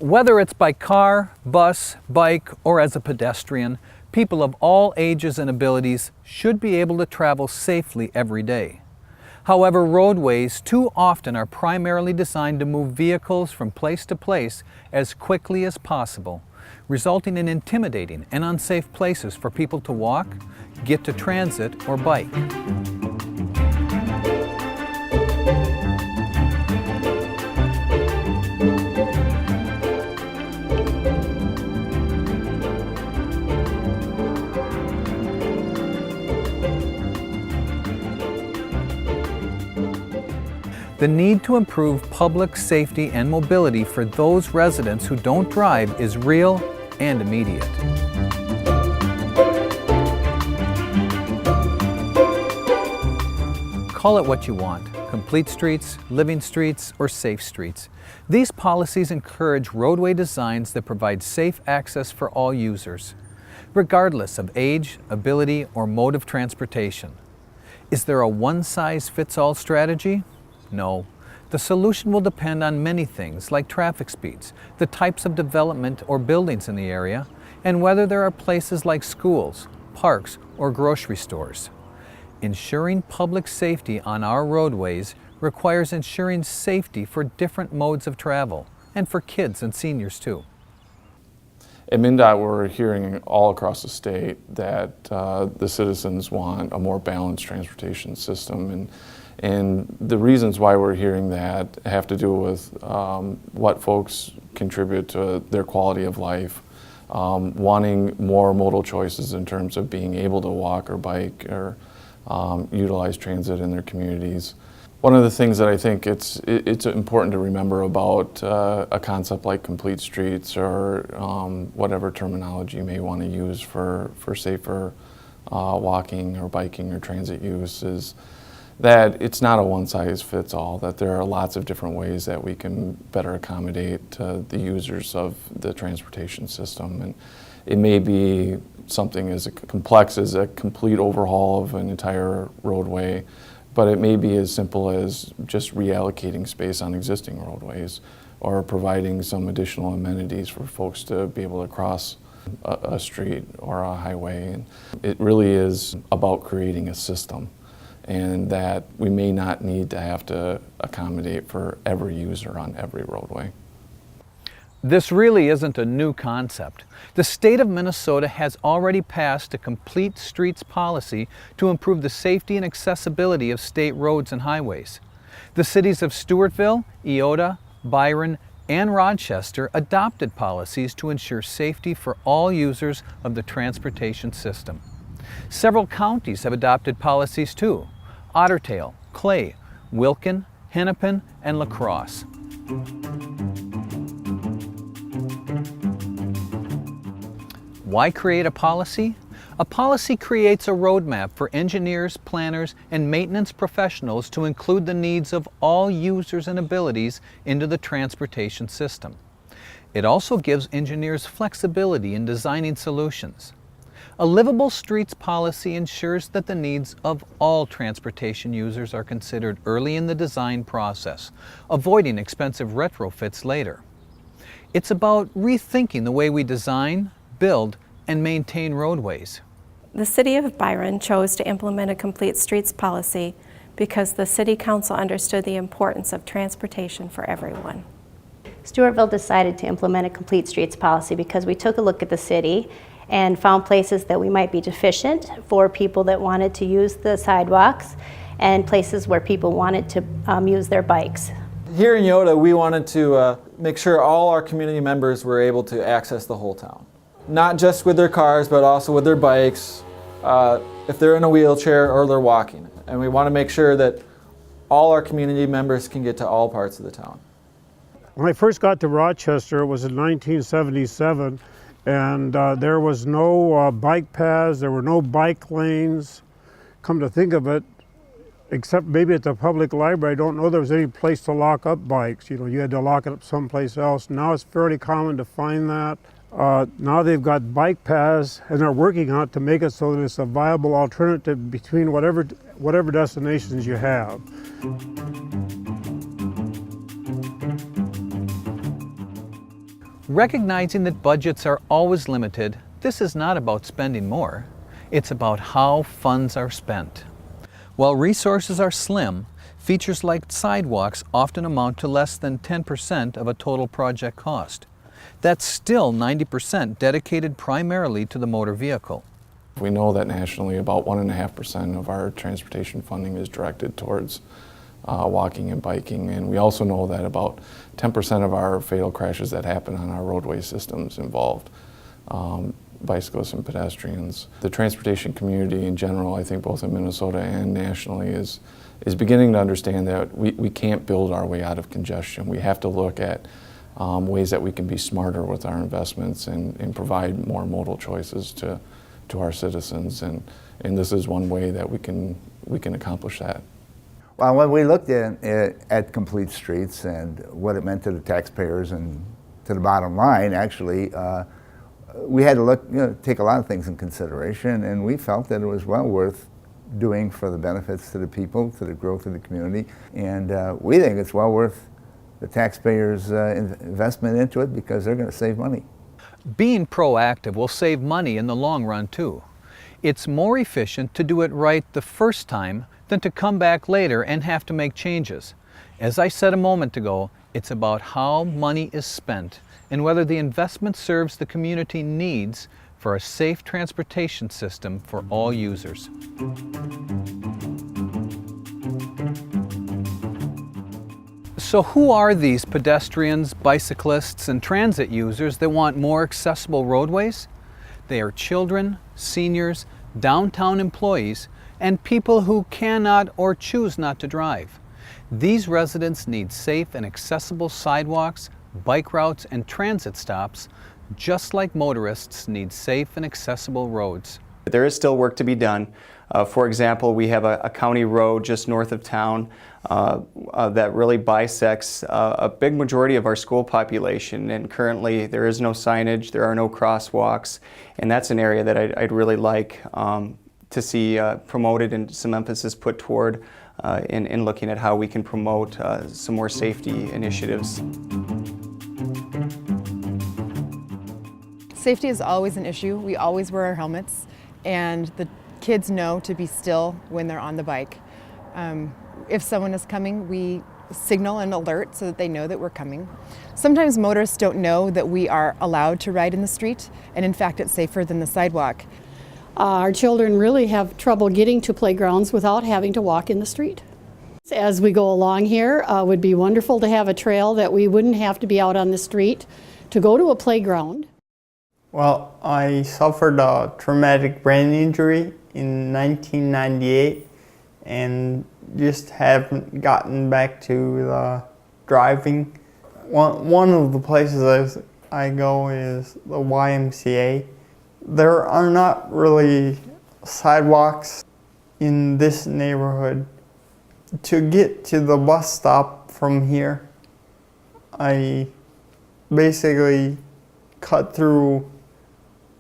Whether it's by car, bus, bike, or as a pedestrian, people of all ages and abilities should be able to travel safely every day. However, roadways too often are primarily designed to move vehicles from place to place as quickly as possible, resulting in intimidating and unsafe places for people to walk, get to transit, or bike. The need to improve public safety and mobility for those residents who don't drive is real and immediate. Call it what you want, complete streets, living streets, or safe streets. These policies encourage roadway designs that provide safe access for all users, regardless of age, ability, or mode of transportation. Is there a one-size-fits-all strategy? No. The solution will depend on many things like traffic speeds, the types of development or buildings in the area, and whether there are places like schools, parks, or grocery stores. Ensuring public safety on our roadways requires ensuring safety for different modes of travel, and for kids and seniors too. At MnDOT, we're hearing all across the state that the citizens want a more balanced transportation system, and the reasons why we're hearing that have to do with what folks contribute to their quality of life, wanting more modal choices in terms of being able to walk or bike or utilize transit in their communities. One of the things that I think it's important to remember about a concept like complete streets or whatever terminology you may want to use for safer walking or biking or transit use is that it's not a one-size-fits-all, that there are lots of different ways that we can better accommodate the users of the transportation system. And it may be something as complex as a complete overhaul of an entire roadway, but it may be as simple as just reallocating space on existing roadways or providing some additional amenities for folks to be able to cross a street or a highway. And it really is about creating a system, and that we may not need to have to accommodate for every user on every roadway. This really isn't a new concept. The state of Minnesota has already passed a complete streets policy to improve the safety and accessibility of state roads and highways. The cities of Stewartville, Eota, Byron, and Rochester adopted policies to ensure safety for all users of the transportation system. Several counties have adopted policies too: Otter Tail, Clay, Wilkin, Hennepin, and La Crosse. Why create a policy? A policy creates a roadmap for engineers, planners, and maintenance professionals to include the needs of all users and abilities into the transportation system. It also gives engineers flexibility in designing solutions. A livable streets policy ensures that the needs of all transportation users are considered early in the design process, avoiding expensive retrofits later. It's about rethinking the way we design, build, and maintain roadways. The City of Byron chose to implement a complete streets policy because the City Council understood the importance of transportation for everyone. Stewartville decided to implement a complete streets policy because we took a look at the city and found places that we might be deficient for people that wanted to use the sidewalks and places where people wanted to use their bikes. Here in Eota, we wanted to make sure all our community members were able to access the whole town. Not just with their cars, but also with their bikes, if they're in a wheelchair or they're walking. And we want to make sure that all our community members can get to all parts of the town. When I first got to Rochester, it was in 1977, and there was no bike paths, there were no bike lanes. Come to think of it, except maybe at the public library, I don't know there was any place to lock up bikes. You know, you had to lock it up someplace else. Now it's fairly common to find that. Now they've got bike paths, and they're working on it to make it so that it's a viable alternative between whatever destinations you have. Recognizing that budgets are always limited, this is not about spending more. It's about how funds are spent. While resources are slim, features like sidewalks often amount to less than 10% of a total project cost. That's still 90% dedicated primarily to the motor vehicle. We know that nationally about 1.5% of our transportation funding is directed towards walking and biking, and we also know that about 10% of our fatal crashes that happen on our roadway systems involved bicyclists and pedestrians. The transportation community in general, I think both in Minnesota and nationally, is beginning to understand that we can't build our way out of congestion. We have to look at ways that we can be smarter with our investments and provide more modal choices to our citizens, and this is one way that we can accomplish that. Well, when we looked at complete streets and what it meant to the taxpayers and to the bottom line, actually, we had to take a lot of things in consideration, and we felt that it was well worth doing for the benefits to the people, to the growth of the community, and we think it's well worth the taxpayers' investment into it because they're going to save money. Being proactive will save money in the long run too. It's more efficient to do it right the first time than to come back later and have to make changes. As I said a moment ago, it's about how money is spent and whether the investment serves the community needs for a safe transportation system for all users. So who are these pedestrians, bicyclists, and transit users that want more accessible roadways? They are children, seniors, downtown employees, and people who cannot or choose not to drive. These residents need safe and accessible sidewalks, bike routes, and transit stops, just like motorists need safe and accessible roads. There is still work to be done. For example, we have a county road just north of town that really bisects a big majority of our school population, and currently there is no signage, there are no crosswalks, and that's an area that I'd really like to see promoted and some emphasis put toward in looking at how we can promote some more safety initiatives. Safety is always an issue. We always wear our helmets, and the kids know to be still when they're on the bike. If someone is coming, we signal and alert so that they know that we're coming. Sometimes motorists don't know that we are allowed to ride in the street, and in fact it's safer than the sidewalk. Our children really have trouble getting to playgrounds without having to walk in the street. As we go along here, it would be wonderful to have a trail that we wouldn't have to be out on the street to go to a playground. Well, I suffered a traumatic brain injury in 1998 and just haven't gotten back to driving. One of the places I go is the YMCA. There are not really sidewalks in this neighborhood. To get to the bus stop from here, I basically cut through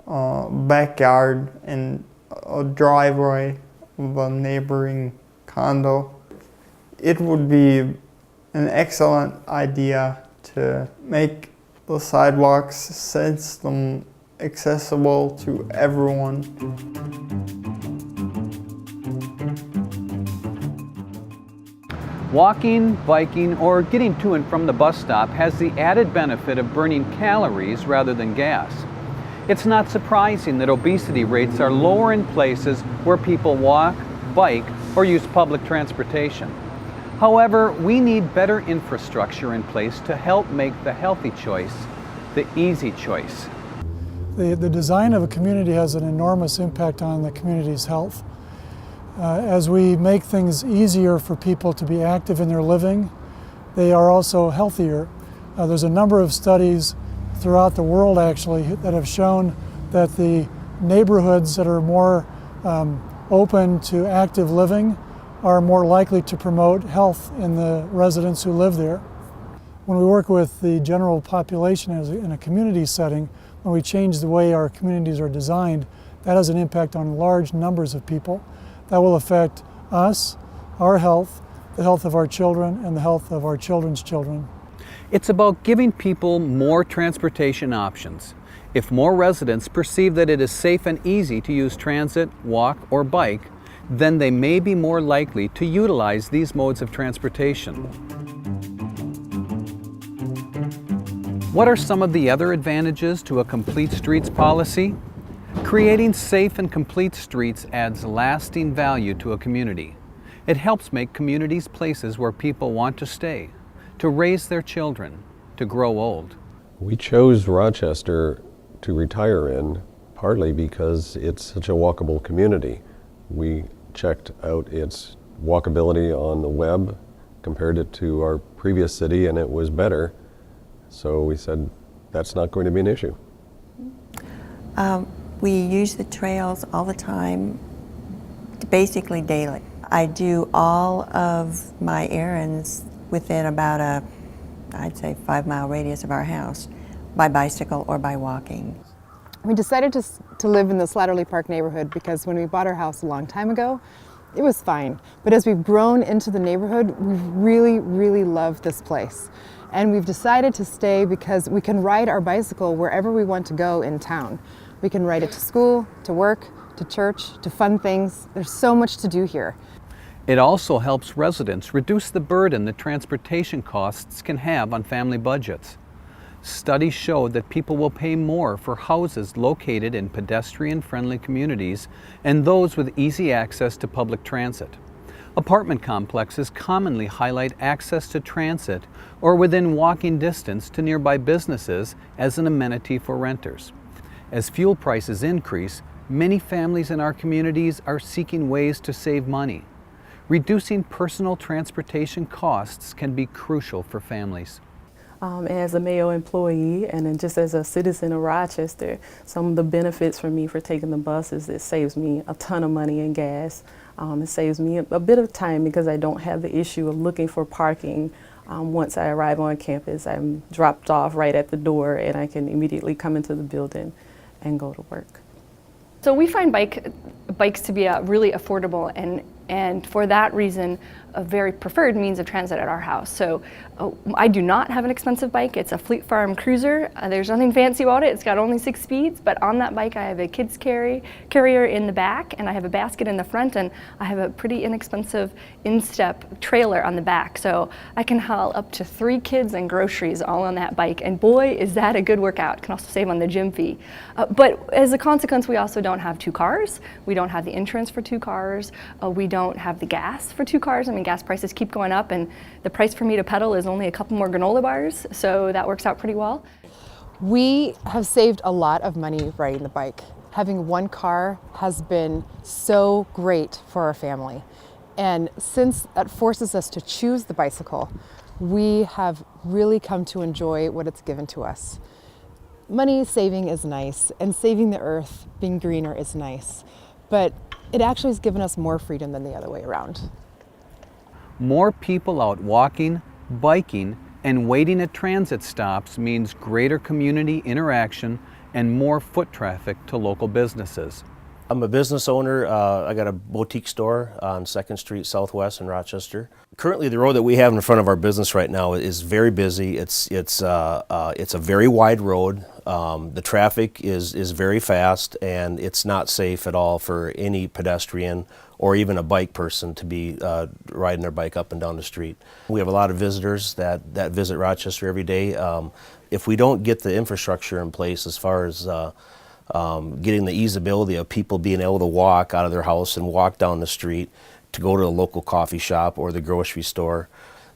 backyard and a driveway of a neighboring condo. It would be an excellent idea to make the sidewalks, sense them accessible to everyone. Walking, biking, or getting to and from the bus stop has the added benefit of burning calories rather than gas. It's not surprising that obesity rates are lower in places where people walk, bike, or use public transportation. However, we need better infrastructure in place to help make the healthy choice the easy choice. The design of a community has an enormous impact on the community's health. As we make things easier for people to be active in their living, they are also healthier. There's a number of studies throughout the world actually that have shown that the neighborhoods that are more open to active living are more likely to promote health in the residents who live there. When we work with the general population in a community setting, when we change the way our communities are designed, that has an impact on large numbers of people. That will affect us, our health, the health of our children, and the health of our children's children. It's about giving people more transportation options. If more residents perceive that it is safe and easy to use transit, walk, or bike, then they may be more likely to utilize these modes of transportation. What are some of the other advantages to a complete streets policy? Creating safe and complete streets adds lasting value to a community. It helps make communities places where people want to stay, to raise their children, to grow old. We chose Rochester to retire in partly because it's such a walkable community. We checked out its walkability on the web, compared it to our previous city, and it was better. So we said that's not going to be an issue. We use the trails all the time, basically daily. I do all of my errands within about I'd say 5-mile radius of our house, by bicycle or by walking. We decided to live in the Slatterly Park neighborhood because when we bought our house a long time ago, it was fine. But as we've grown into the neighborhood, we really love this place. And we've decided to stay because we can ride our bicycle wherever we want to go in town. We can ride it to school, to work, to church, to fun things. There's so much to do here. It also helps residents reduce the burden that transportation costs can have on family budgets. Studies show that people will pay more for houses located in pedestrian-friendly communities and those with easy access to public transit. Apartment complexes commonly highlight access to transit or within walking distance to nearby businesses as an amenity for renters. As fuel prices increase, many families in our communities are seeking ways to save money. Reducing personal transportation costs can be crucial for families. As a Mayo employee and then just as a citizen of Rochester, some of the benefits for me for taking the bus is it saves me a ton of money in gas. It saves me a bit of time because I don't have the issue of looking for parking. Once I arrive on campus, I'm dropped off right at the door and I can immediately come into the building and go to work. So we find bikes to be really affordable and for that reason a very preferred means of transit at our house. So I do not have an expensive bike. It's a Fleet Farm Cruiser. There's nothing fancy about it. It's got only 6 speeds, but on that bike I have a kids carrier in the back and I have a basket in the front and I have a pretty inexpensive instep trailer on the back. So I can haul up to 3 kids and groceries all on that bike, and boy is that a good workout. Can also save on the gym fee. But as a consequence, we also don't have 2 cars. We don't have the insurance for 2 cars. We don't have the gas for 2 cars. I mean, gas prices keep going up and the price for me to pedal is only a couple more granola bars, so that works out pretty well. We have saved a lot of money riding the bike. Having 1 car has been so great for our family. And since that forces us to choose the bicycle, we have really come to enjoy what it's given to us. Money saving is nice, and saving the earth, being greener, is nice. But it actually has given us more freedom than the other way around. More people out walking, biking, and waiting at transit stops means greater community interaction and more foot traffic to local businesses. I'm a business owner. I got a boutique store on 2nd Street Southwest in Rochester. Currently, the road that we have in front of our business right now is very busy. It's a very wide road. The traffic is very fast, and it's not safe at all for any pedestrian or even a bike person to be riding their bike up and down the street. We have a lot of visitors that visit Rochester every day. If we don't get the infrastructure in place as far as getting the easeability of people being able to walk out of their house and walk down the street to go to a local coffee shop or the grocery store,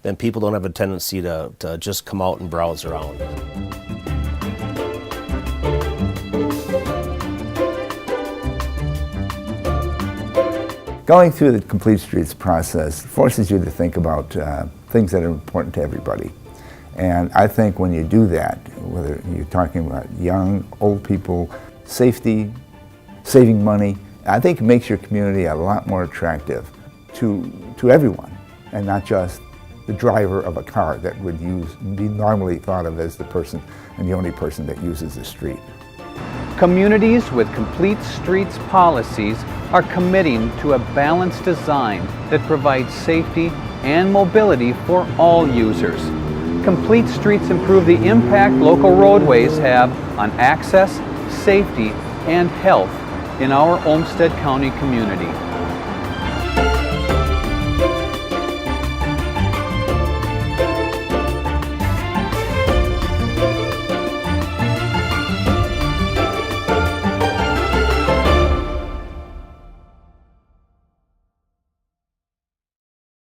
then people don't have a tendency to just come out and browse around. Going through the Complete Streets process forces you to think about things that are important to everybody. And I think when you do that, whether you're talking about young, old people, safety, saving money, I think it makes your community a lot more attractive to everyone, and not just the driver of a car that would be normally thought of as the person and the only person that uses the street. Communities with Complete Streets policies are committing to a balanced design that provides safety and mobility for all users. Complete streets improve the impact local roadways have on access, safety, and health in our Olmsted County community.